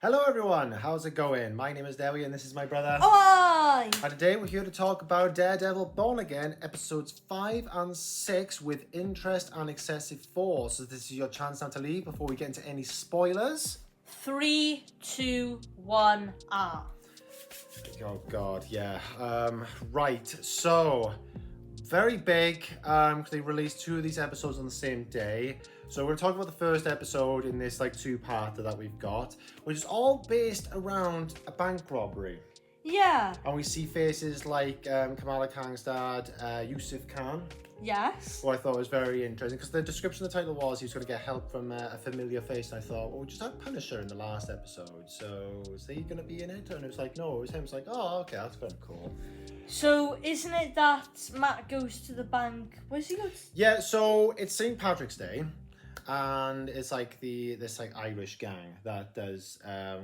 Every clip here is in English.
Hello everyone, how's it going? My name is Debbie and this is my brother. Oi! And today we're here to talk about Daredevil Born Again, episodes 5 and 6 with interest and excessive force. So this is your chance now to leave before we get into any spoilers. 3, 2, 1, ah. Oh god, yeah. Right, so very big because they released two of these episodes on the same day. So we're going to talk about the first episode in this two-parter that we've got, which is all based around a bank robbery. Yeah. And we see faces like Kamala Khan's dad, Yusuf Khan, Yes. who I thought was very interesting because the description of the title was he was going to get help from a familiar face, and I thought, well, we just had Punisher in the last episode, so is he going to be in it? And it was like, no, it was him. It's like, oh, okay, that's kind of cool. So, isn't it that Matt goes to the bank? Where's he go to? Yeah, so it's St. Patrick's Day, and it's like this Irish gang that does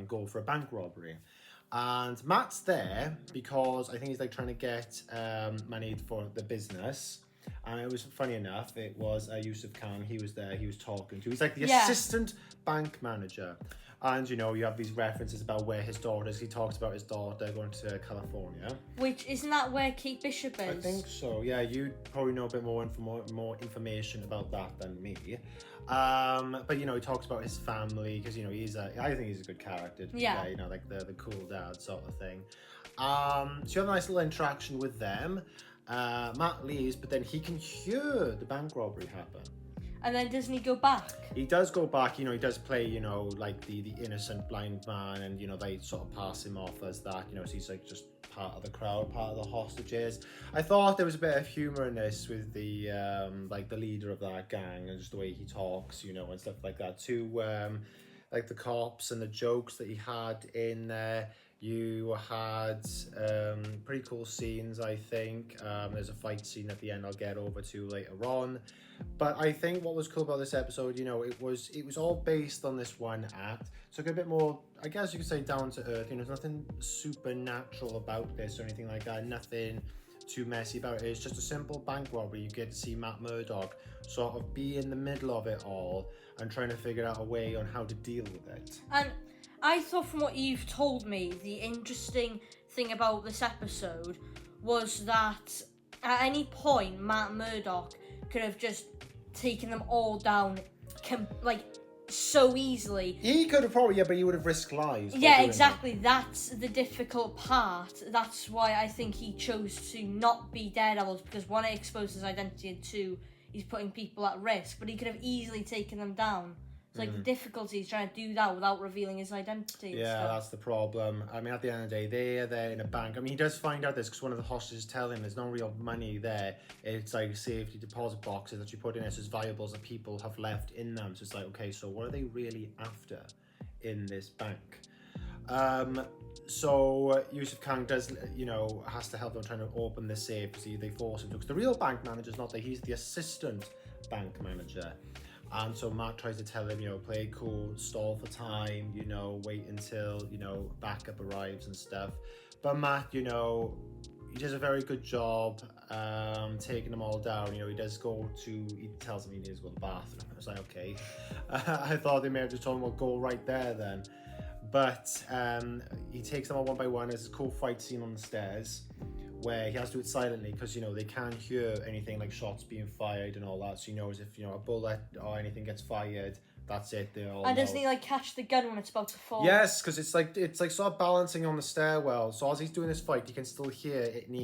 go for a bank robbery. And Matt's there because I think he's trying to get money for the business. And it was funny enough, it was Yusuf Khan. He was there, he was talking to. He's like the assistant bank manager. And you have these references about where his daughter is. He talks about his daughter going to California. Which, isn't that where Kate Bishop is? I think so, yeah. You probably know a bit more information about that than me. But he talks about his family because I think he's a good character. Yeah. Like the cool dad sort of thing. So you have a nice little interaction with them. Matt leaves, but then he can hear the bank robbery happen. And then doesn't he go back? He does go back, he does play, like the innocent blind man, and they sort of pass him off as that, so he's like just part of the crowd, part of the hostages. I thought there was a bit of humor in this with the like the leader of that gang and just the way he talks, and stuff like that too. Like the cops and the jokes that he had in there. You had pretty cool scenes, I think. There's a fight scene at the end I'll get over to later on. But I think what was cool about this episode, it was all based on this one act. So a bit more, I guess you could say, down to earth. There's nothing supernatural about this or anything like that. Nothing too messy about it. It's just a simple bank robbery. You get to see Matt Murdock sort of be in the middle of it all and trying to figure out a way on how to deal with it. And I thought from what you've told me, the interesting thing about this episode was that at any point, Matt Murdock could have just taken them all down, so easily. He could have probably, but he would have risked lives. Yeah, exactly. That's the difficult part. That's why I think he chose to not be Daredevil, because one, it exposed his identity, and two, he's putting people at risk. But he could have easily taken them down. It's like the difficulty is trying to do that without revealing his identity. Yeah, that's the problem. I mean, at the end of the day, they're there in a bank. I mean, he does find out this because one of the hostages tell him there's no real money there. It's like safety deposit boxes that you put in as valuables that people have left in them. So it's like, okay, so what are they really after in this bank? So Yusuf Khan does, has to help them trying to open the safe because they force him to. Because the real bank manager's not there. He's the assistant bank manager. And so Matt tries to tell him, play it cool, stall for time, wait until, backup arrives and stuff. But Matt, he does a very good job taking them all down. He tells him he needs to go to the bathroom. I was like, okay. I thought they may have just told him, well, go right there then. But he takes them all one by one. There's a cool fight scene on the stairs where he has to do it silently because they can't hear anything like shots being fired and all that. So he knows if a bullet or anything gets fired, that's it. They all. And doesn't he catch the gun when it's about to fall? Yes, because it's like sort of balancing on the stairwell. So as he's doing this fight, he can still hear it. And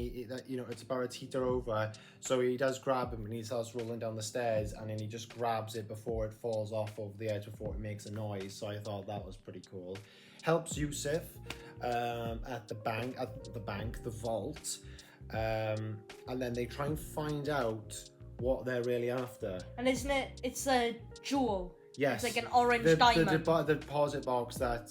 it's about to teeter over. So he does grab him and he starts rolling down the stairs, and then he just grabs it before it falls off over the edge before it makes a noise. So I thought that was pretty cool. Helps Yusuf at the vault, and then they try and find out what they're really after. And isn't it? It's a jewel. Yes. It's like an orange diamond. The deposit box that,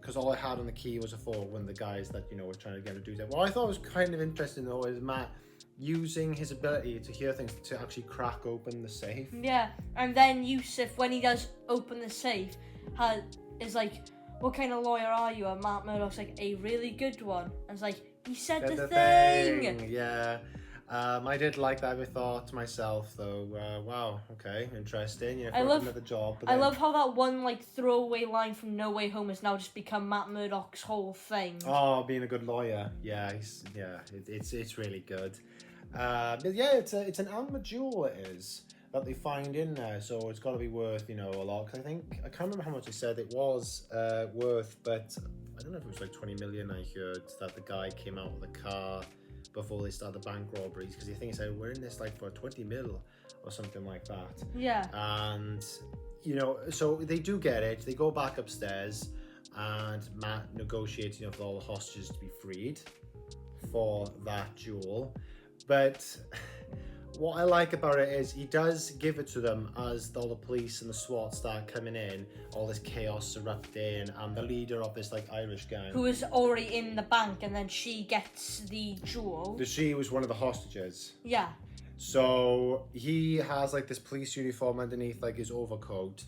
because all I had on the key was for one of the guys that, were trying to get to do that. What I thought was kind of interesting though is Matt using his ability to hear things to actually crack open the safe. Yeah, and then Yusuf, when he does open the safe, is like, what kind of lawyer are you? And Matt Murdock's like, a really good one. And it's like, he said the thing! Yeah. I did like that. I thought to myself though, wow, okay, interesting. You know, I love- another job. But I then- love how that one like throwaway line from No Way Home has now just become Matt Murdock's whole thing. Oh, being a good lawyer. Yeah, it's really good. But yeah, it's an Alma jewel. It is that they find in there, so it's got to be worth a lot. 'Cause I can't remember how much they said it was worth, but I don't know if it was like 20 million. I heard that the guy came out with a car before they started the bank robberies because I think he said we're in this like for 20 mil or something like that. Yeah. And so they do get it. They go back upstairs, and Matt negotiates for all the hostages to be freed for that jewel. But what I like about it is he does give it to them as all the police and the SWAT start coming in, all this chaos erupting, and the leader of this like Irish gang, Who is already in the bank, and then she gets the jewel. she was one of the hostages. Yeah. So he has like this police uniform underneath like his overcoat,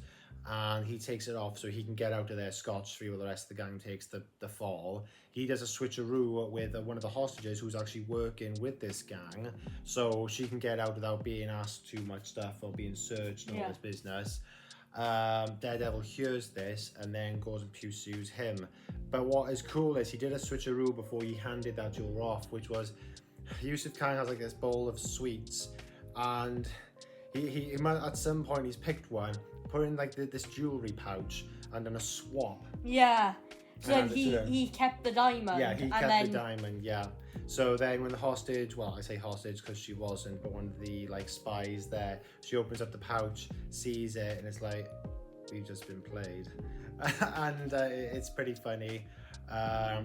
and he takes it off so he can get out of there scotch-free while the rest of the gang takes the fall. He does a switcheroo with one of the hostages who's actually working with this gang, so she can get out without being asked too much stuff or being searched and all this business. Daredevil hears this and then goes and pursues him. But what is cool is he did a switcheroo before he handed that jewel off, which was Yusuf Khan has like this bowl of sweets, and he might, at some point he's picked one, put in like this jewelry pouch, and then a swap. Yeah. So then And it's, he kept the diamond. Yeah, he and kept then, the diamond. Yeah. So then when the hostage, well, I say hostage because she wasn't, but one of the like spies there, she opens up the pouch, sees it, and it's like, we've just been played. And it's pretty funny.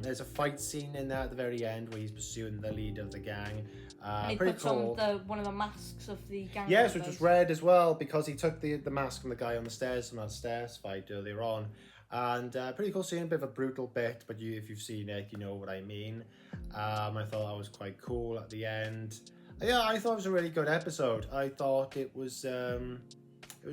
There's a fight scene in there at the very end where he's pursuing the leader of the gang. And he pretty puts cool. on one of the masks of the gang. Yes, which members. was red as well because he took the mask from the guy on the stairs from that stairs fight earlier on. And pretty cool scene, a bit of a brutal bit, but if you've seen it, you know what I mean. I thought that was quite cool at the end. Yeah, I thought it was a really good episode. I thought it was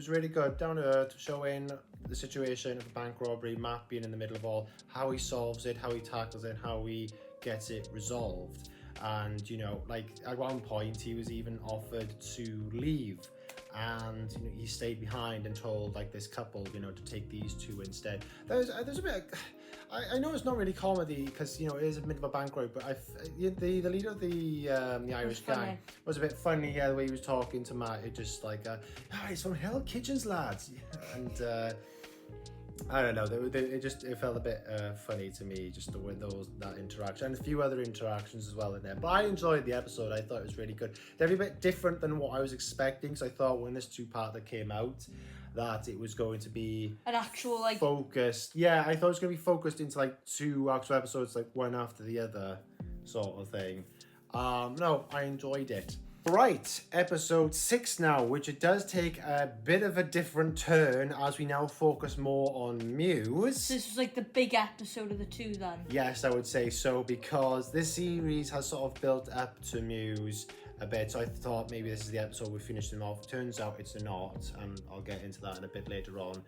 really good, down to earth, showing the situation of a bank robbery, Matt being in the middle of all, how he solves it, how he tackles it, how he gets it resolved. And like at one point he was even offered to leave, and he stayed behind and told like this couple to take these two instead. There's a bit I know it's not really comedy because it is a bit of a bank robbery, but the leader of the Irish gang was a bit funny. Yeah, the way he was talking to Matt, it just like it's from Hell Kitchens, lads. And I don't know, it felt a bit funny to me, just the way that interaction, and a few other interactions as well in there. But I enjoyed the episode. I thought it was really good. Every bit different than what I was expecting, because I thought when this two-parter came out that it was going to be an actual like focused. Yeah, I thought it was going to be focused into like two actual episodes, like one after the other sort of thing. No, I enjoyed it. Right, episode 6 now, which it does take a bit of a different turn as we now focus more on Muse. So this was like the big episode of the two then. Yes, I would say so, because this series has sort of built up to Muse a bit, so I thought maybe this is the episode we finished them off. Turns out it's not, and I'll get into that in a bit later on.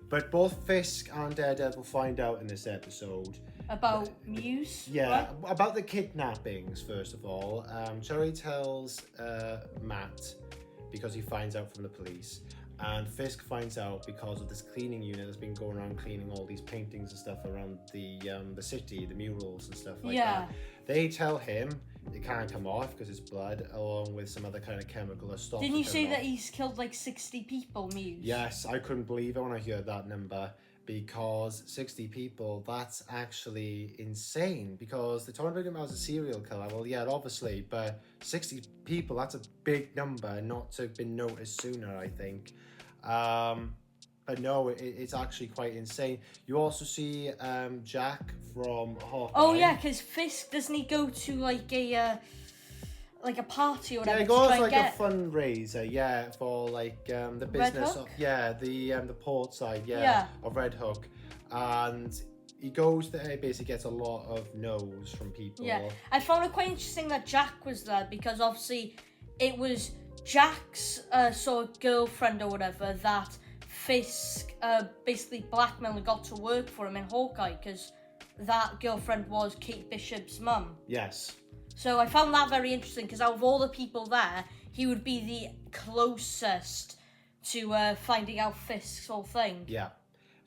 But both Fisk and Daredevil find out in this episode about Muse. yeah, right? about the kidnappings. First of all, Cherry tells Matt because he finds out from the police, and Fisk finds out because of this cleaning unit that's been going around cleaning all these paintings and stuff around the city, the murals and stuff like that. They tell him it can't come off because it's blood, along with some other kind of chemical that stops. Didn't you it say coming that off. he's killed like 60 people, Muse? Yes, I couldn't believe it when I heard that number, because 60 people, that's actually insane, because they're talking about him as a serial killer. Well, yeah, obviously, but 60 people, that's a big number, not to have been noticed sooner, I think. But no, it's actually quite insane. You also see Jack from Hawkeye. Oh yeah, because Fisk, doesn't he go to like a party or whatever? Yeah, he to goes try and like get... a fundraiser, yeah, for like the business of, the port side, of Red Hook, and he goes there, basically gets a lot of no's from people. Yeah, I found it quite interesting that Jack was there, because obviously it was Jack's sort of girlfriend or whatever that Fisk basically blackmailed and got to work for him in Hawkeye, because that girlfriend was Kate Bishop's mum. Yes. So I found that very interesting because out of all the people there, he would be the closest to finding out Fisk's whole thing. Yeah.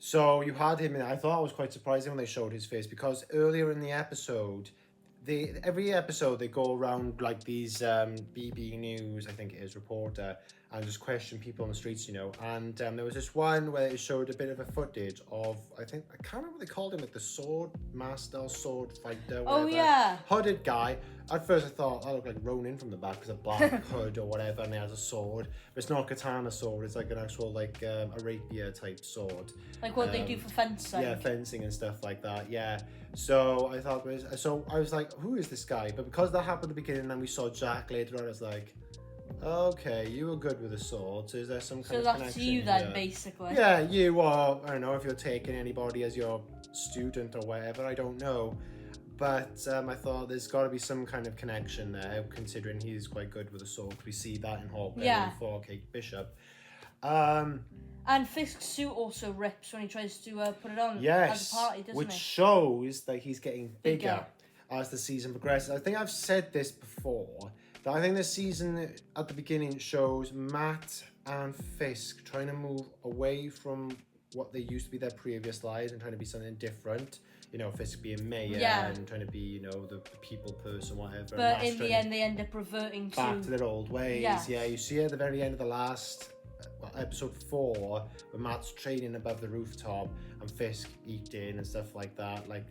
So you had him in. I thought it was quite surprising when they showed his face, because earlier in the episode, every episode they go around like these BB News, I think it is, reporter, and just question people on the streets, you know. And there was this one where it showed a bit of a footage of, I can't remember what they called him, like the sword master, sword fighter, whatever. Oh yeah. Hooded guy. At first I thought that looked like Ronin from the back, because a black hood or whatever, and he has a sword. But it's not a katana sword, it's like an actual like a rapier type sword. Like what they do for fencing. Yeah, fencing and stuff like that, yeah. So I thought I was like, who is this guy? But because that happened at the beginning and then we saw Jack later on, I was like, okay, you were good with a sword, so is there some kind of connection? So that's you then, basically. Yeah, you are. I don't know if you're taking anybody as your student or whatever, I don't know. But I thought there's got to be some kind of connection there, considering he's quite good with a sword. We see that in Hawkeye for Kate Bishop. And Fisk's suit also rips when he tries to put it on yes, at the party, doesn't which he? shows that he's getting bigger as the season progresses. I think I've said this before, that I think this season at the beginning shows Matt and Fisk trying to move away from what they used to be their previous lives and trying to be something different. You know, Fisk being mayor and trying to be, you know, the people person, whatever. But in the end, they end up reverting back to their old ways. Yeah, you see at the very end of the last episode 4, where Matt's training above the rooftop and Fisk eating and stuff like that, like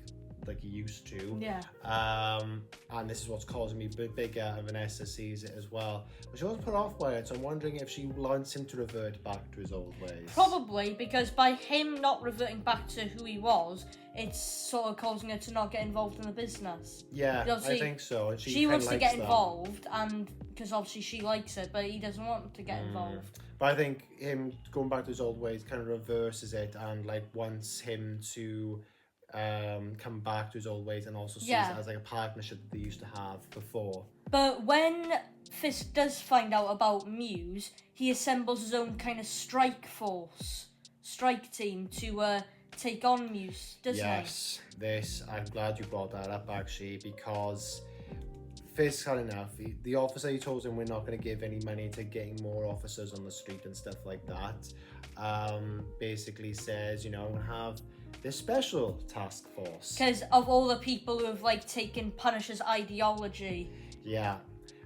he used to. Yeah. And this is what's causing me bigger, and Vanessa sees it as well. But she was put off by it, so I'm wondering if she wants him to revert back to his old ways. Probably, because by him not reverting back to who he was, it's sort of causing her to not get involved in the business. Yeah, I think so. And she wants to get involved, and because obviously she likes it, but he doesn't want to get involved. But I think him going back to his old ways kind of reverses it, and like wants him to come back to his old ways, and also sees it as like a partnership that they used to have before. But when Fisk does find out about Muse, he assembles his own kind of strike team to take on Muse, doesn't he? I'm glad you brought that up, actually, because Fisk had enough. The officer, he told him, we're not going to give any money to getting more officers on the street and stuff like that. Basically says, you know, I'm going to have this special task force. Because of all the people who have like taken Punisher's ideology. Yeah.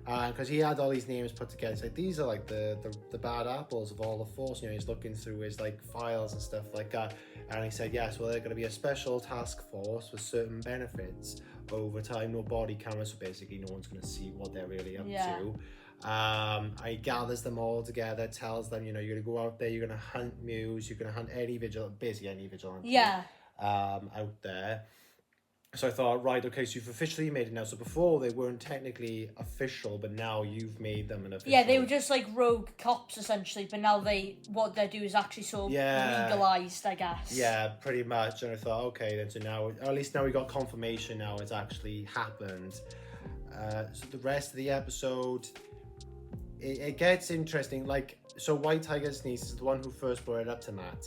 Because he had all these names put together. It's like, these are like the bad apples of all the force. You know, he's looking through his like files and stuff like that. And he said, yes, well, they're going to be a special task force with certain benefits over time. No body cameras, so basically no one's going to see what they're really up to. He gathers them all together, tells them, you know, you're going to go out there, you're going to hunt Muse, you're going to hunt any vigilante out there. So I thought, right, okay, so you've officially made it now. So before they weren't technically official, but now you've made them an official. Yeah, they were just like rogue cops essentially, but now what they do is actually sort of legalized, I guess. Yeah, pretty much. And I thought, okay, then so now, or at least now we got confirmation now it's actually happened. So the rest of the episode, it gets interesting. Like, so White Tiger's niece is the one who first brought it up to Matt,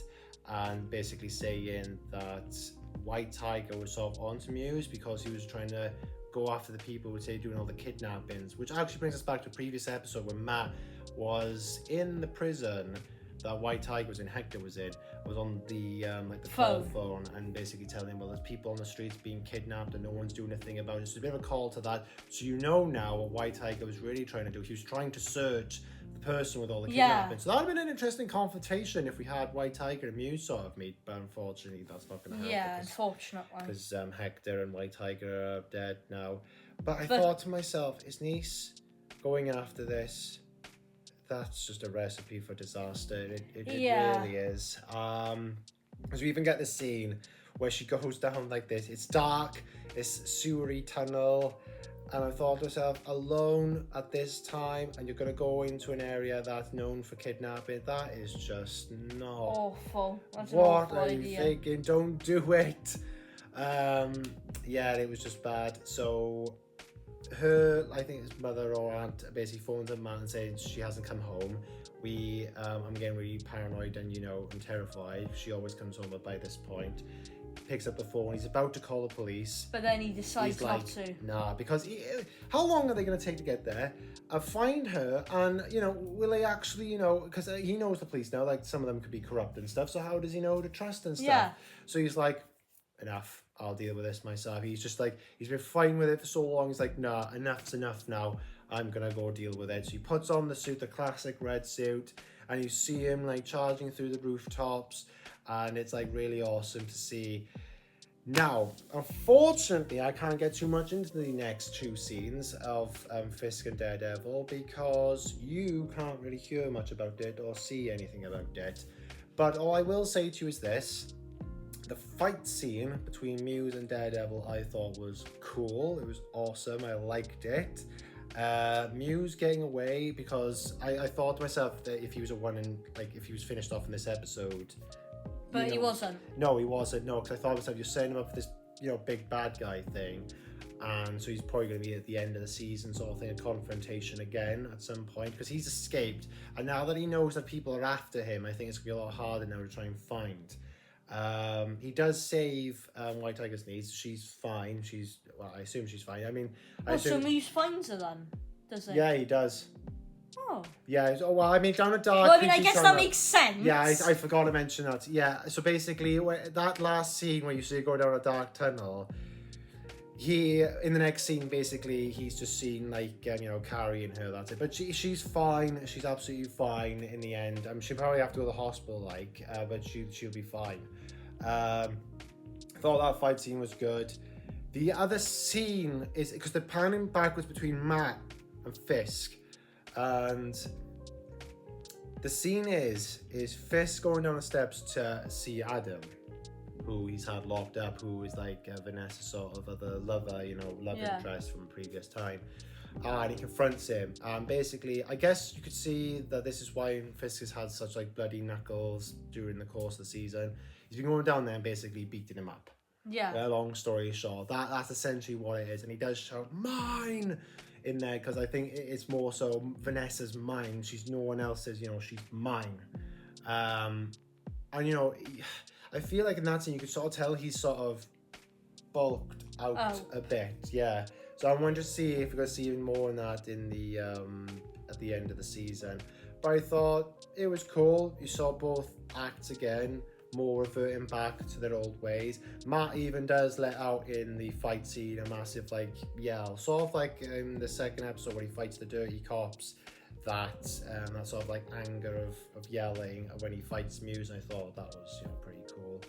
and basically saying that White Tiger was sort of onto Muse because he was trying to go after the people who say doing all the kidnappings, which actually brings us back to a previous episode when Matt was in the prison that White Tiger was in, Hector was on the phone and basically telling him, well, there's people on the streets being kidnapped and no one's doing a thing about it. So it's a bit of a call to that. So you know now what White Tiger was really trying to do. He was trying to search the person with all the kidnapping. So that would have been an interesting confrontation if we had White Tiger and Muse sort of meet, but unfortunately that's not going to happen. Yeah, unfortunately. Because Hector and White Tiger are dead now. But I thought to myself, his niece going after this, that's just a recipe for disaster. It really is. Because we even get this scene where she goes down like this. It's dark, this sewery tunnel, and I thought to myself, alone at this time, and you're going to go into an area that's known for kidnapping. That is just not awful. That's what are you thinking? Don't do it. Yeah, it was just bad. So her, I think his mother or aunt basically phoned her man and saying she hasn't come home. I'm getting really paranoid and, you know, I'm terrified. She always comes home by this point. picks up the phone. He's about to call the police. But then he decides He's like, not to. nah, because how long are they going to take to get there? Find her, and will they actually, because he knows the police now, like some of them could be corrupt and stuff. So how does he know to trust and stuff? Yeah. So he's like, enough. I'll deal with this myself. He's just like, he's been fighting with it for so long. He's like, nah, enough's enough now. I'm gonna go deal with it. So he puts on the suit, the classic red suit, and you see him like charging through the rooftops, and it's like really awesome to see. Now, unfortunately, I can't get too much into the next 2 scenes of Fisk and Daredevil because you can't really hear much about it or see anything about it. But all I will say to you is this. The fight scene between Muse and Daredevil I thought was cool. It was awesome. I liked it. Muse getting away because I thought to myself that if he was if he was finished off in this episode. But he wasn't. No, he wasn't. No, because I thought to myself, you're setting him up for this, big bad guy thing. And so he's probably going to be at the end of the season sort of thing, a confrontation again at some point because he's escaped. And now that he knows that people are after him, I think it's going to be a lot harder now to try and find. He does save White Tiger's niece. She's fine. I assume she's fine. I mean, so Muse finds her then, does he? Yeah, he does. Oh. Yeah. Well, I mean, down a dark. Well, I mean, I guess that makes sense. Yeah, I forgot to mention that. Yeah. So basically, that last scene where you see her go down a dark tunnel. In the next scene, basically, he's just seen carrying her. That's it. But she's fine. She's absolutely fine in the end. She'll probably have to go to the hospital, but she'll be fine. Thought that fight scene was good. The other scene is because they're panning backwards between Matt and Fisk, and the scene is Fisk going down the steps to see Adam, who he's had locked up, who is like Vanessa's sort of other lover, love interest from a previous time. And he confronts him. Basically, I guess you could see that this is why Fisk has had such bloody knuckles during the course of the season. He's been going down there and basically beating him up. Yeah. Long story short, that's essentially what it is. And he does shout, "Mine!" in there because I think it's more so Vanessa's mine. She's no one else's, she's mine. And I feel like in that scene you could sort of tell he's sort of bulked out a bit, yeah. So I wanted to see if we're going to see even more in that in the at the end of the season. But I thought it was cool. You saw both acts again, more reverting back to their old ways. Matt even does let out in the fight scene a massive yell, sort of like in the second episode where he fights the dirty cops. That sort of anger of yelling when he fights Muse. I thought that was pretty cool.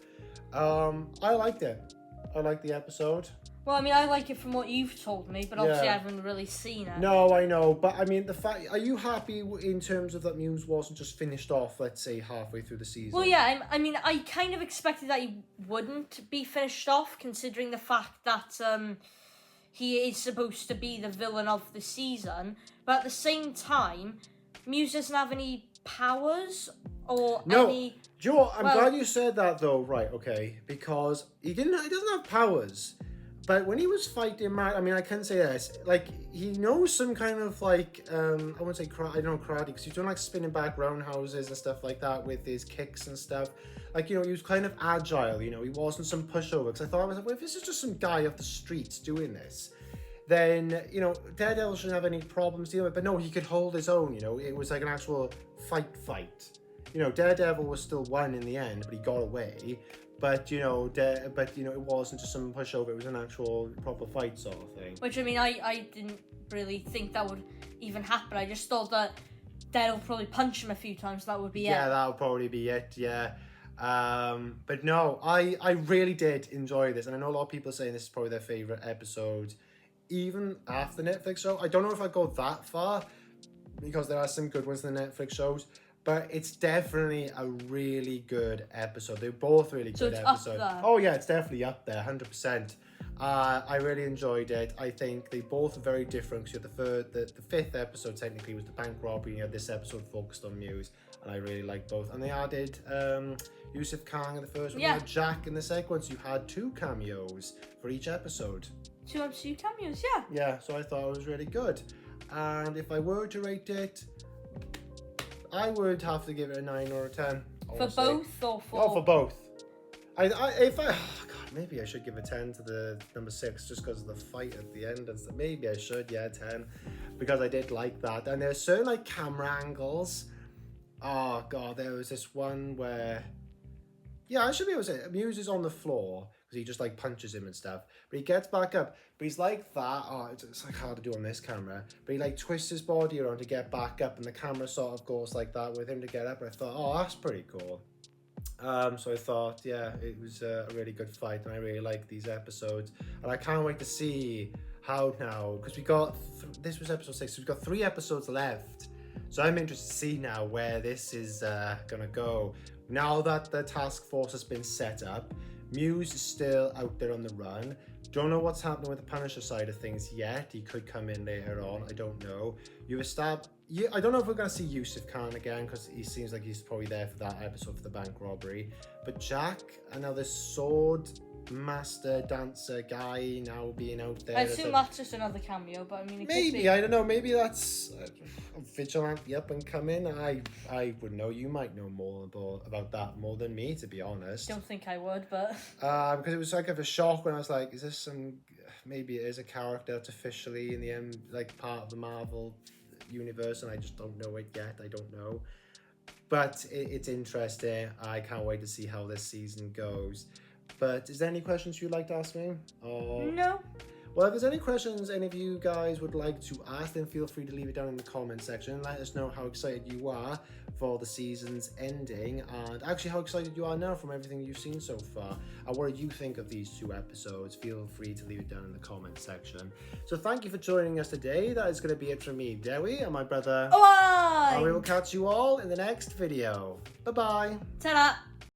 I liked it. I liked the episode. Well, I mean, I like it from what you've told me, but obviously I haven't really seen it. No, I know, but I mean, are you happy in terms of that Muse wasn't just finished off, let's say, halfway through the season? Well, yeah, I mean, I kind of expected that he wouldn't be finished off, considering the fact that he is supposed to be the villain of the season, but at the same time, Muse doesn't have any powers or any... Joe, I'm glad you said that, though. Right, okay, because he doesn't have powers. But when he was fighting Matt, I mean, I can say this, he knows some kind of, I wouldn't say karate, because he's doing, spinning back roundhouses and stuff like that with his kicks and stuff. He was kind of agile, he wasn't some pushover, because I thought, well, if this is just some guy off the streets doing this, then, Daredevil shouldn't have any problems dealing with it. But no, he could hold his own, it was like an actual fight. Daredevil was still won in the end, but he got away. But it wasn't just some pushover. It was an actual proper fight sort of thing. Which, I mean, I didn't really think that would even happen. I just thought that Daredevil would probably punch him a few times. That would be it. Yeah, that would probably be it. Yeah. But no, I really did enjoy this, and I know a lot of people are saying this is probably their favorite episode, even after the Netflix show. I don't know if I'd go that far because there are some good ones in the Netflix shows. But it's definitely a really good episode. They're both really good episodes. Up there. Oh yeah, it's definitely up there, 100%. I really enjoyed it. I think they both are very different. So the fifth episode technically was the bank robbery, and you had this episode focused on Muse, and I really liked both. And they added Yusuf Khan in the first one, you had Jack in the second one, so you had 2 cameos for each episode. 2 MCU cameos, yeah. Yeah, so I thought it was really good. And if I were to rate it, I would have to give it a 9 or a 10. For both or for... Oh, for both. maybe I should give a 10 to the number 6 just because of the fight at the end. And stuff. Maybe I should, yeah, 10, because I did like that. And there's certain like camera angles. Oh god, there was this one where, yeah, I should be able to say, Muse is on the floor because he just like punches him and stuff. But he gets back up, but he's like that. Oh, it's like hard to do on this camera. But he like twists his body around to get back up, and the camera sort of goes like that with him to get up. And I thought, oh, that's pretty cool. So I thought, yeah, it was a really good fight, and I really like these episodes, and I can't wait to see how now, because we got this was episode 6, so we've got 3 episodes left. So I'm interested to see now where this is gonna go. Now that the task force has been set up, Muse is still out there on the run. Don't know what's happening with the Punisher side of things yet. He could come in later on. I don't know. I don't know if we're going to see Yusuf Khan again, because he seems like he's probably there for that episode for the bank robbery. But Jack, another sword master dancer guy, now being out there. I assume that's just another cameo, but I mean, it maybe could be. I don't know. Maybe that's vigilante up and coming. I would know. You might know more about that more than me, to be honest. Don't think I would, but because it was like of a shock when I was like, is this some? Maybe it is a character that's officially in the end, like part of the Marvel universe, and I just don't know it yet. I don't know, but it's interesting. I can't wait to see how this season goes. But is there any questions you'd like to ask me? Or... No. Well, if there's any questions any of you guys would like to ask, then feel free to leave it down in the comment section. Let us know how excited you are for the season's ending, and actually how excited you are now from everything you've seen so far, and what do you think of these 2 episodes. Feel free to leave it down in the comment section. So thank you for joining us today. That is going to be it from me, Dewi, and my brother. Oh, And we will catch you all in the next video. Bye-bye. Ta-da.